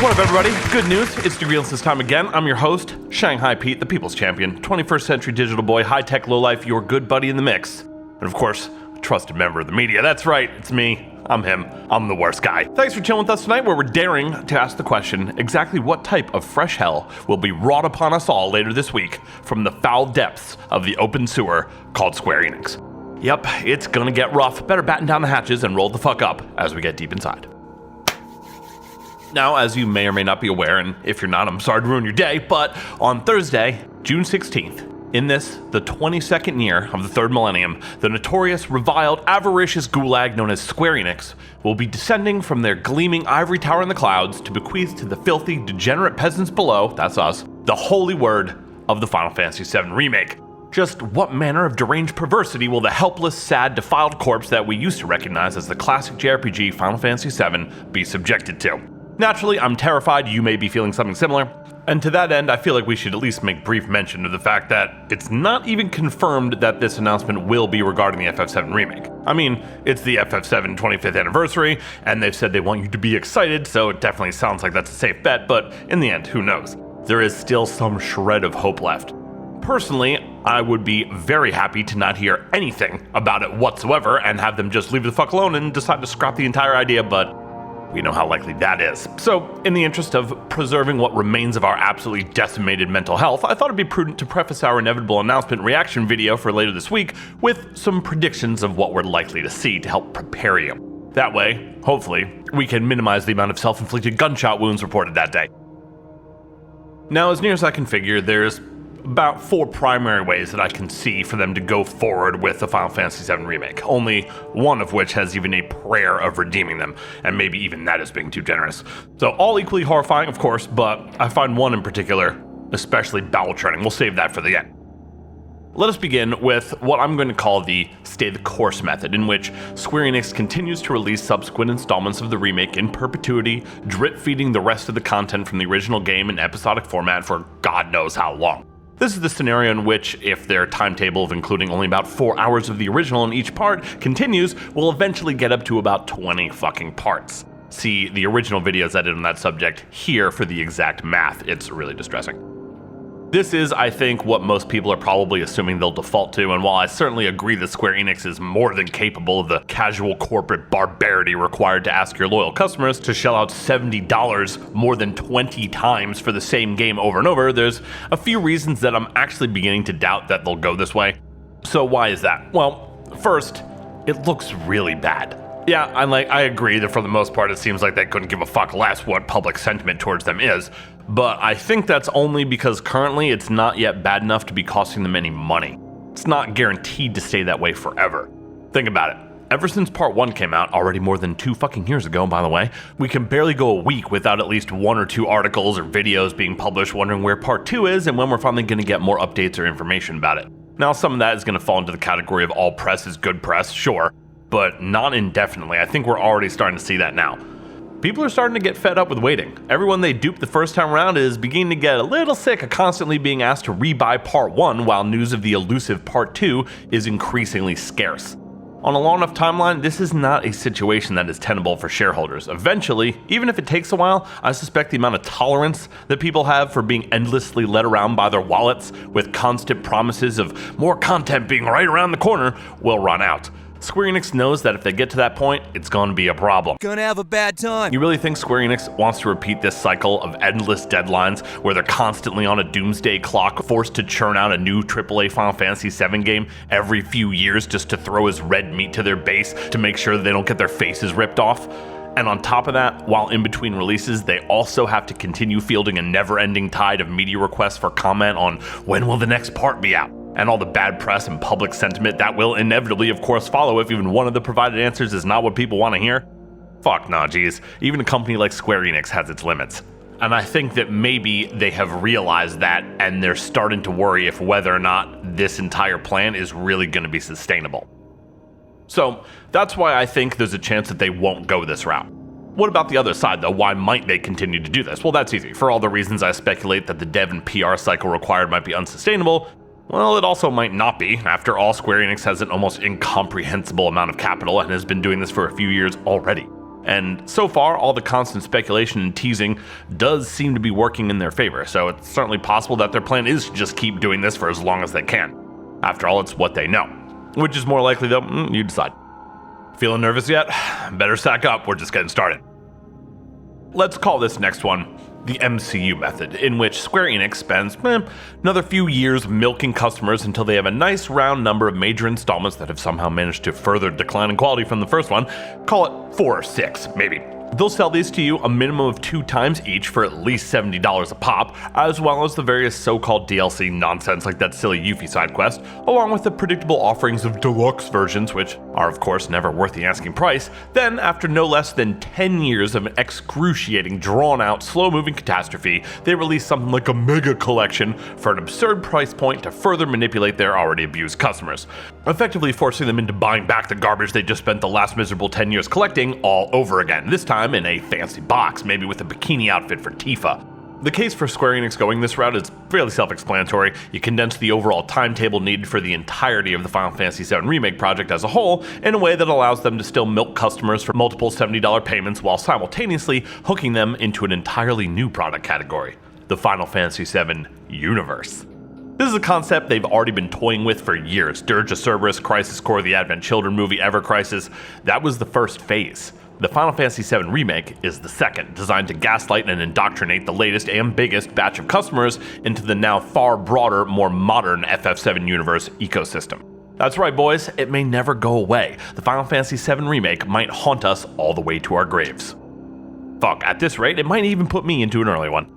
What up, everybody? Good news. It's DEGREELESSNESS time again. I'm your host, Shanghai Pete, the People's Champion, 21st century digital boy, high-tech lowlife, your good buddy in the mix. And of course, a trusted member of the media. That's right, it's me. I'm him. I'm the worst guy. Thanks for chilling with us tonight, where we're daring to ask the question, exactly what type of fresh hell will be wrought upon us all later this week from the foul depths of the open sewer called Square Enix. Yep, it's gonna get rough. Better batten down the hatches and roll the fuck up as we get deep inside. Now, as you may or may not be aware, and if you're not, I'm sorry to ruin your day, but on Thursday, June 16th, in this, the 22nd year of the third millennium, the notorious, reviled, avaricious gulag known as Square Enix will be descending from their gleaming ivory tower in the clouds to bequeath to the filthy, degenerate peasants below, that's us, the holy word of the Final Fantasy VII Remake. Just what manner of deranged perversity will the helpless, sad, defiled corpse that we used to recognize as the classic JRPG Final Fantasy VII be subjected to? Naturally, I'm terrified you may be feeling something similar, and to that end, I feel like we should at least make brief mention of the fact that it's not even confirmed that this announcement will be regarding the FF7 Remake. I mean, it's the FF7 25th anniversary, and they've said they want you to be excited, so it definitely sounds like that's a safe bet, but in the end, who knows? There is still some shred of hope left. Personally, I would be very happy to not hear anything about it whatsoever and have them just leave the fuck alone and decide to scrap the entire idea, but we know how likely that is. So, in the interest of preserving what remains of our absolutely decimated mental health, I thought it'd be prudent to preface our inevitable announcement reaction video for later this week with some predictions of what we're likely to see to help prepare you. That way, hopefully, we can minimize the amount of self-inflicted gunshot wounds reported that day. Now, as near as I can figure, there's about 4 primary ways that I can see for them to go forward with the Final Fantasy VII Remake, only one of which has even a prayer of redeeming them, and maybe even that is being too generous. So all equally horrifying, of course, but I find one in particular especially bowel-churning. We'll save that for the end. Let us begin with what I'm going to call the stay the course method, in which Square Enix continues to release subsequent installments of the remake in perpetuity, drip-feeding the rest of the content from the original game in episodic format for God knows how long. This is the scenario in which, if their timetable of including only about 4 hours of the original in each part continues, we'll eventually get up to about 20 fucking parts. See the original videos I did on that subject here for the exact math. It's really distressing. This is, I think, what most people are probably assuming they'll default to, and while I certainly agree that Square Enix is more than capable of the casual corporate barbarity required to ask your loyal customers to shell out $70 more than 20 times for the same game over and over, there's a few reasons that I'm actually beginning to doubt that they'll go this way. So why is that? Well, first, it looks really bad. Yeah, I agree that for the most part it seems like they couldn't give a fuck less what public sentiment towards them is, but I think that's only because currently it's not yet bad enough to be costing them any money. It's not guaranteed to stay that way forever. Think about it. Ever since Part 1 came out, already more than 2 fucking years ago, by the way, we can barely go a week without at least 1 or 2 articles or videos being published wondering where Part 2 is and when we're finally going to get more updates or information about it. Now, some of that is going to fall into the category of all press is good press, sure, but not indefinitely. I think we're already starting to see that now. People are starting to get fed up with waiting. Everyone they duped the first time around is beginning to get a little sick of constantly being asked to rebuy Part 1 while news of the elusive Part 2 is increasingly scarce. On a long enough timeline, this is not a situation that is tenable for shareholders. Eventually, even if it takes a while, I suspect the amount of tolerance that people have for being endlessly led around by their wallets with constant promises of more content being right around the corner will run out. Square Enix knows that if they get to that point, it's going to be a problem. Gonna have a bad time. You really think Square Enix wants to repeat this cycle of endless deadlines where they're constantly on a doomsday clock, forced to churn out a new AAA Final Fantasy VII game every few years just to throw as red meat to their base to make sure they don't get their faces ripped off? And on top of that, while in between releases, they also have to continue fielding a never-ending tide of media requests for comment on when will the next part be out? And all the bad press and public sentiment that will inevitably, of course, follow if even one of the provided answers is not what people want to hear? Fuck nah, geez. Even a company like Square Enix has its limits. And I think that maybe they have realized that and they're starting to worry if whether or not this entire plan is really going to be sustainable. So that's why I think there's a chance that they won't go this route. What about the other side, though? Why might they continue to do this? Well, that's easy. For all the reasons I speculate that the dev and PR cycle required might be unsustainable, well, it also might not be. After all, Square Enix has an almost incomprehensible amount of capital and has been doing this for a few years already. And so far, all the constant speculation and teasing does seem to be working in their favor, so it's certainly possible that their plan is to just keep doing this for as long as they can. After all, it's what they know. Which is more likely, though, you decide. Feeling nervous yet? Better sack up, we're just getting started. Let's call this next one the MCU Method, in which Square Enix spends another few years milking customers until they have a nice round number of major installments that have somehow managed to further decline in quality from the first one. Call it 4 or 6, maybe. They'll sell these to you a minimum of 2 times each for at least $70 a pop, as well as the various so-called DLC nonsense like that silly Yuffie side quest, along with the predictable offerings of deluxe versions, which are of course never worth the asking price. Then, after no less than 10 years of an excruciating, drawn-out, slow-moving catastrophe, they release something like a mega collection for an absurd price point to further manipulate their already abused customers, effectively forcing them into buying back the garbage they just spent the last miserable 10 years collecting all over again, this time in a fancy box, maybe with a bikini outfit for Tifa. The case for Square Enix going this route is fairly self-explanatory. You condense the overall timetable needed for the entirety of the Final Fantasy VII Remake project as a whole in a way that allows them to still milk customers for multiple $70 payments while simultaneously hooking them into an entirely new product category, the Final Fantasy VII Universe. This is a concept they've already been toying with for years. Dirge of Cerberus, Crisis Core, the Advent Children movie, Ever Crisis, that was the first phase. The Final Fantasy VII Remake is the second, designed to gaslight and indoctrinate the latest and biggest batch of customers into the now far broader, more modern FF7 universe ecosystem. That's right, boys, it may never go away. The Final Fantasy VII Remake might haunt us all the way to our graves. Fuck, at this rate, it might even put me into an early one.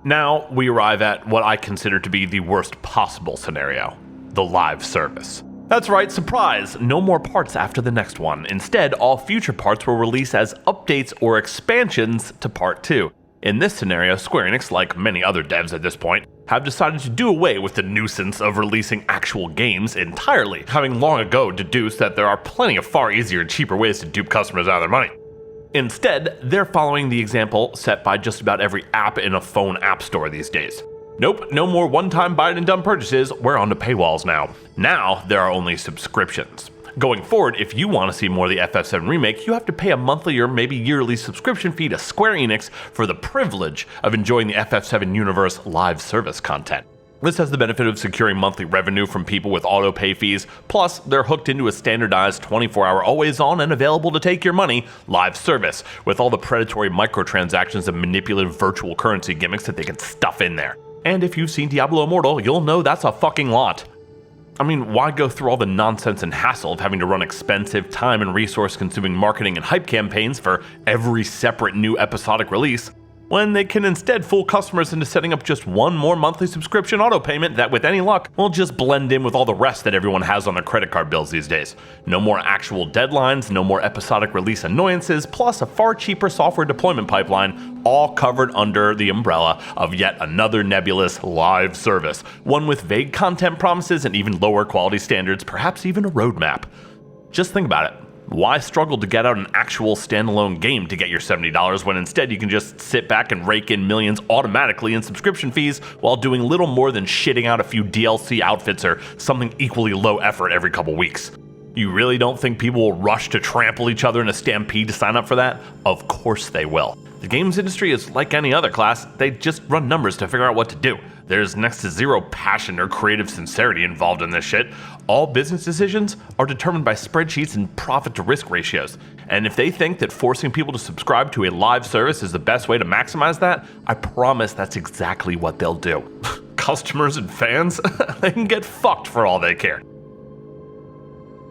Now we arrive at what I consider to be the worst possible scenario, the live service. That's right, surprise! No more parts after the next one. Instead, all future parts will release as updates or expansions to Part 2. In this scenario, Square Enix, like many other devs at this point, have decided to do away with the nuisance of releasing actual games entirely, having long ago deduced that there are plenty of far easier and cheaper ways to dupe customers out of their money. Instead, they're following the example set by just about every app in a phone app store these days. Nope, no more one-time buy-it-and-done purchases, we're on to paywalls now. Now, there are only subscriptions. Going forward, if you want to see more of the FF7 Remake, you have to pay a monthly or maybe yearly subscription fee to Square Enix for the privilege of enjoying the FF7 Universe live service content. This has the benefit of securing monthly revenue from people with auto-pay fees, plus they're hooked into a standardized 24-hour always-on and available to take your money live service, with all the predatory microtransactions and manipulative virtual currency gimmicks that they can stuff in there. And if you've seen Diablo Immortal, you'll know that's a fucking lot. I mean, why go through all the nonsense and hassle of having to run expensive, time and resource-consuming marketing and hype campaigns for every separate new episodic release, when they can instead fool customers into setting up just one more monthly subscription auto payment that, with any luck, will just blend in with all the rest that everyone has on their credit card bills these days. No more actual deadlines, no more episodic release annoyances, plus a far cheaper software deployment pipeline, all covered under the umbrella of yet another nebulous live service, one with vague content promises and even lower quality standards, perhaps even a roadmap. Just think about it. Why struggle to get out an actual standalone game to get your $70 when instead you can just sit back and rake in millions automatically in subscription fees while doing little more than shitting out a few DLC outfits or something equally low effort every couple weeks? You really don't think people will rush to trample each other in a stampede to sign up for that? Of course they will. The games industry is like any other class, they just run numbers to figure out what to do. There's next to zero passion or creative sincerity involved in this shit. All business decisions are determined by spreadsheets and profit-to-risk ratios. And if they think that forcing people to subscribe to a live service is the best way to maximize that, I promise that's exactly what they'll do. Customers and fans, they can get fucked for all they care.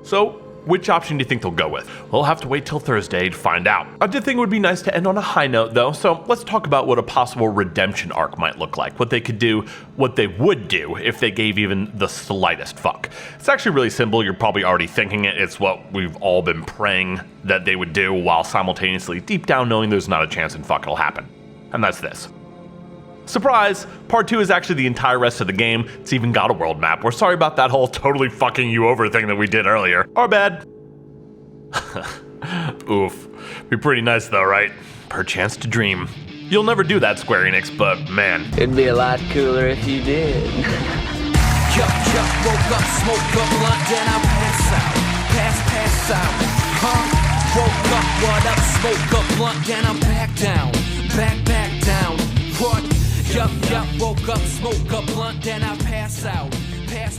So, which option do you think they'll go with? We'll have to wait till Thursday to find out. I did think it would be nice to end on a high note though, so let's talk about what a possible redemption arc might look like, what they could do, what they would do if they gave even the slightest fuck. It's actually really simple, you're probably already thinking it, it's what we've all been praying that they would do while simultaneously deep down knowing there's not a chance in fuck it'll happen. And that's this. Surprise! Part 2 is actually the entire rest of the game. It's even got a world map. We're sorry about that whole totally fucking you over thing that we did earlier. Our bad. Oof. Be pretty nice though, right? Per chance to dream. You'll never do that, Square Enix, but man. It'd be a lot cooler if you did. Woke up, smoke up, blunt, then I pass out. Pass out. Huh? woke up, what up, smoke up, blunt, then I'm back down. Back down. What? Yup, woke up, smoke up, blunt, then I pass out. Pass